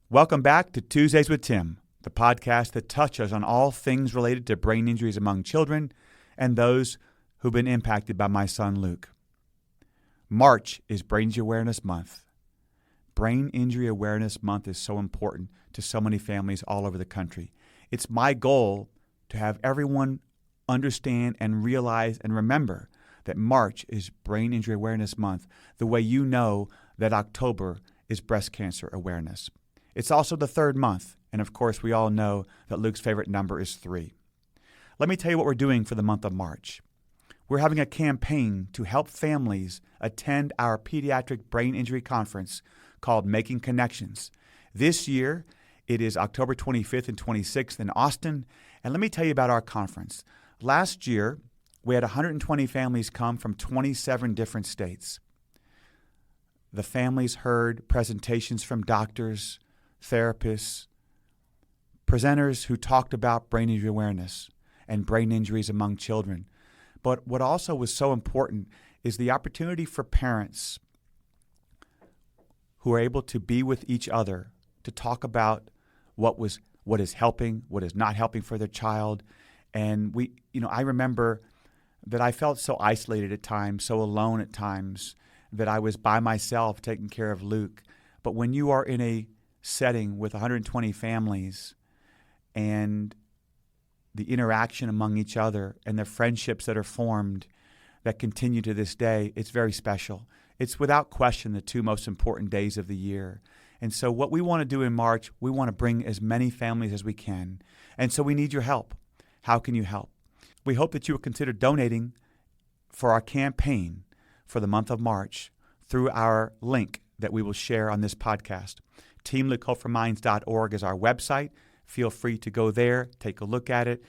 Welcome back to Tuesdays with Tim, the podcast that touches on all things related to brain injuries among children and those who've been impacted by my son Luke. March is Brain Injury Awareness Month. Brain Injury Awareness Month is so important to so many families all over the country. It's my goal to have everyone understand and realize and remember that March is Brain Injury Awareness Month, the way you know that October is Breast Cancer Awareness. It's also the third month, and of course we all know that Luke's favorite number is 3. Let me tell you what we're doing for the month of March. We're having a campaign to help families attend our pediatric brain injury conference called Making Connections. This year, it is October 25th and 26th in Austin, and let me tell you about our conference. Last year, we had 120 families come from 27 different states. The families heard presentations from doctors, therapists, presenters who talked about brain injury awareness and brain injuries among children. But what also was so important is the opportunity for parents who are able to be with each other to talk about what is helping, what is not helping for their child. And I remember that I felt so isolated at times, so alone at times, that I was by myself taking care of Luke. But when you are in a setting with 120 families and the interaction among each other and the friendships that are formed that continue to this day, it's very special. It's without question the 2 most important days of the year. And so what we want to do in March, we want to bring as many families as we can. And so we need your help. How can you help? We hope that you will consider donating for our campaign for the month of March through our link that we will share on this podcast. TeamLukeHopeForMinds.org is our website. Feel free to go there, take a look at it.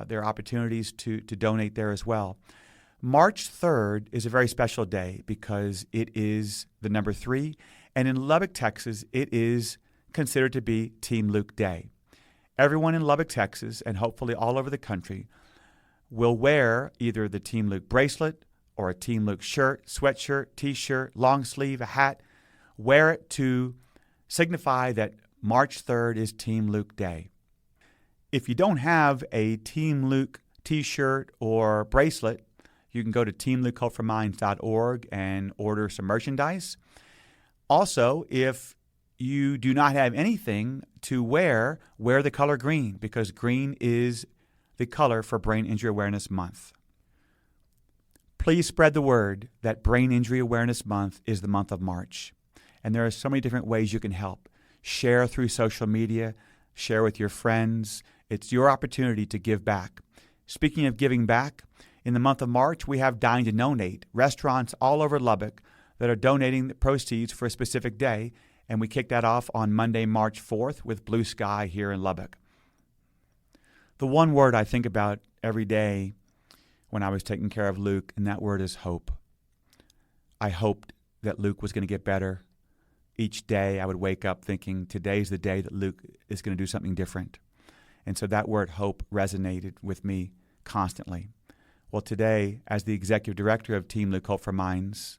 There are opportunities to donate there as well. March 3rd is a very special day because it is the number 3, and in Lubbock, Texas, it is considered to be Team Luke Day. Everyone in Lubbock, Texas, and hopefully all over the country, will wear either the Team Luke bracelet or a Team Luke shirt, sweatshirt, t-shirt, long sleeve, a hat. Wear it to signify that March 3rd is Team Luke Day. If you don't have a Team Luke t-shirt or bracelet, you can go to teamlukehopeforminds.org and order some merchandise. Also, if you do not have anything to wear the color green, because green is the color for Brain Injury Awareness Month. Please spread the word that Brain Injury Awareness Month is the month of March. And there are so many different ways you can help. Share through social media, share with your friends. It's your opportunity to give back. Speaking of giving back, in the month of March, we have Dine to Donate, restaurants all over Lubbock that are donating the proceeds for a specific day, and we kick that off on Monday, March 4th with Blue Sky here in Lubbock. The one word I think about every day when I was taking care of Luke, and that word is hope. I hoped that Luke was going to get better. Each day I would wake up thinking, today's the day that Luke is going to do something different. And so that word hope resonated with me constantly. Well, today, as the Executive Director of Team Luke Hope for Minds,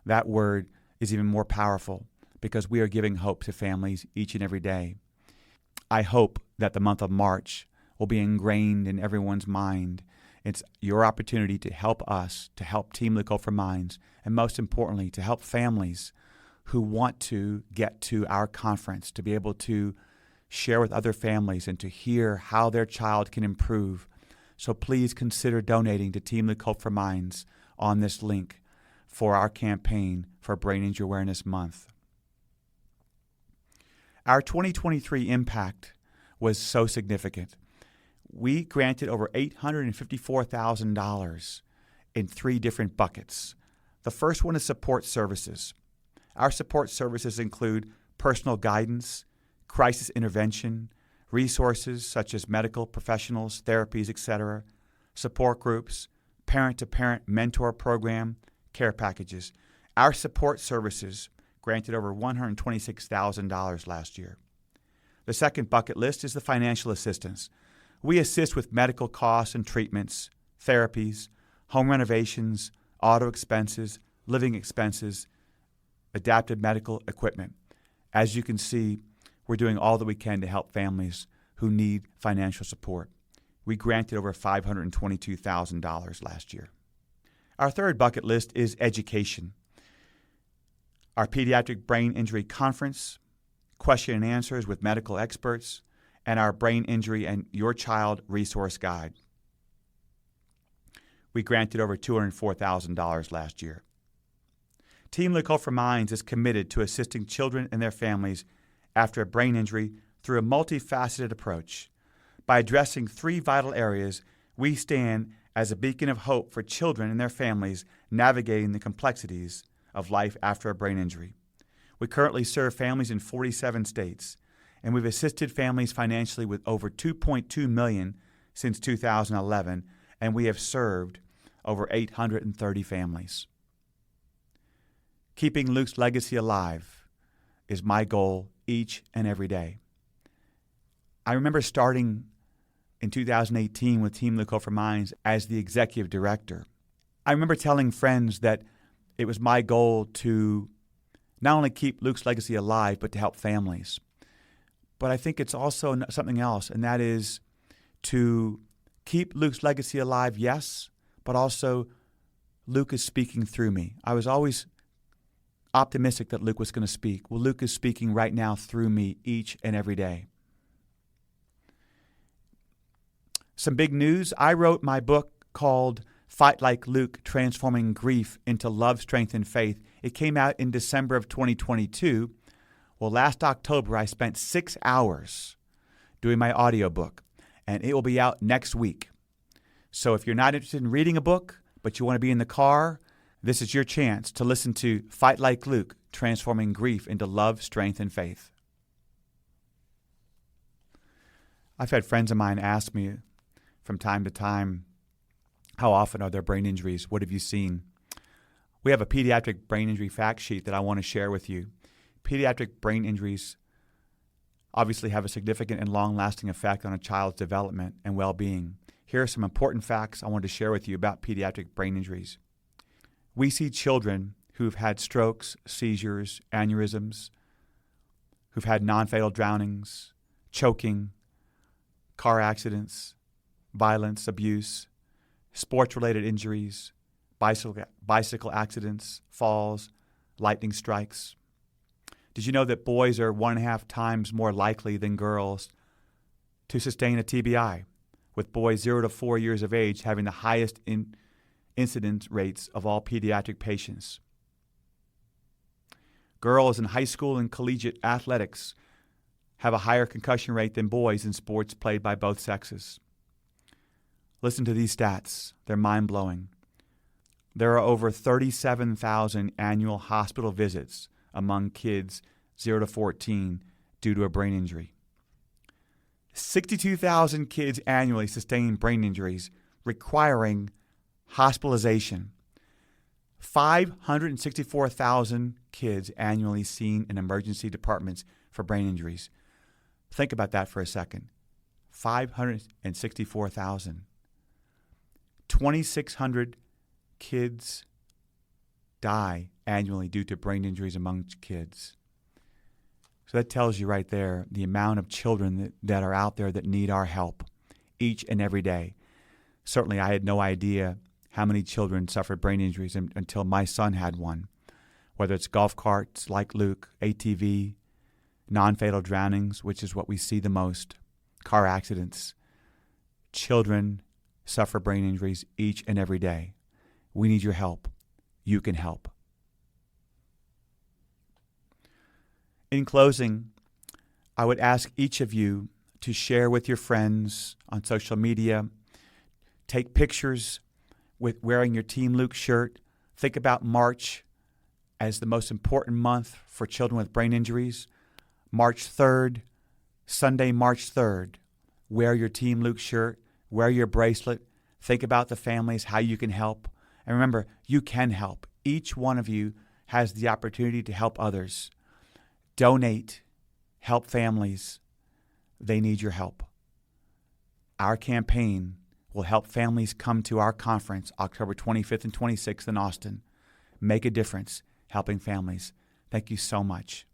that word is even more powerful because we are giving hope to families each and every day. I hope that the month of March will be ingrained in everyone's mind. It's your opportunity to help us, to help Team Luke Hope for Minds, and most importantly, to help families who want to get to our conference, to be able to share with other families and to hear how their child can improve. So please consider donating to Team Luke Hope for Minds on this link for our campaign for Brain Injury Awareness Month. Our 2023 impact was so significant. We granted over $854,000 in 3 different buckets. The first one is support services. Our support services include personal guidance, crisis intervention, resources such as medical professionals, therapies, etc., support groups, parent-to-parent mentor program, care packages. Our support services granted over $126,000 last year. The second bucket list is the financial assistance. We assist with medical costs and treatments, therapies, home renovations, auto expenses, living expenses, adapted medical equipment. As you can see, we're doing all that we can to help families who need financial support. We granted over $522,000 last year. Our third bucket list is education. Our Pediatric Brain Injury Conference, question and answers with medical experts, and our Brain Injury and Your Child Resource Guide. We granted over $204,000 last year. Team Luke Hope for Minds is committed to assisting children and their families after a brain injury through a multifaceted approach. By addressing three vital areas, we stand as a beacon of hope for children and their families navigating the complexities of life after a brain injury. We currently serve families in 47 states, and we've assisted families financially with over $2.2 million since 2011, and we have served over 830 families. Keeping Luke's legacy alive is my goal each and every day. I remember starting in 2018 with Team Luke Hope for Minds as the executive director. I remember telling friends that it was my goal to not only keep Luke's legacy alive, but to help families. But I think it's also something else, and that is to keep Luke's legacy alive, yes, but also Luke is speaking through me. I was always optimistic that Luke was going to speak. Well, Luke is speaking right now through me each and every day. Some big news. I wrote my book called Fight Like Luke, Transforming Grief into Love, Strength, and Faith. It came out in December of 2022. Well, last October, I spent 6 hours doing my audiobook, and it will be out next week. So if you're not interested in reading a book, but you want to be in the car, this is your chance to listen to Fight Like Luke, Transforming Grief into Love, Strength, and Faith. I've had friends of mine ask me from time to time, how often are there brain injuries? What have you seen? We have a pediatric brain injury fact sheet that I want to share with you. Pediatric brain injuries obviously have a significant and long-lasting effect on a child's development and well-being. Here are some important facts I wanted to share with you about pediatric brain injuries. We see children who've had strokes, seizures, aneurysms, who've had non-fatal drownings, choking, car accidents, violence, abuse, sports-related injuries, bicycle accidents, falls, lightning strikes. Did you know that boys are 1.5 times more likely than girls to sustain a TBI, with boys 0 to 4 years of age having the highest incidence rates of all pediatric patients? Girls in high school and collegiate athletics have a higher concussion rate than boys in sports played by both sexes. Listen to these stats. They're mind-blowing. There are over 37,000 annual hospital visits among kids 0 to 14 due to a brain injury. 62,000 kids annually sustain brain injuries requiring hospitalization. 564,000 kids annually seen in emergency departments for brain injuries. Think about that for a second. 564,000. 2,600 kids die annually due to brain injuries among kids. So that tells you right there the amount of children that are out there that need our help each and every day. Certainly I had no idea how many children suffered brain injuries until my son had one, whether it's golf carts like Luke, ATV, non-fatal drownings, which is what we see the most, car accidents. Children suffer brain injuries each and every day. We need your help. You can help. In closing, I would ask each of you to share with your friends on social media, take pictures with wearing your Team Luke shirt. Think about March as the most important month for children with brain injuries. March 3rd, Sunday, March 3rd, wear your Team Luke shirt, wear your bracelet, think about the families, how you can help. And remember, you can help. Each one of you has the opportunity to help others. Donate, help families. They need your help. Our campaign will help families come to our conference October 25th and 26th in Austin. Make a difference helping families. Thank you so much.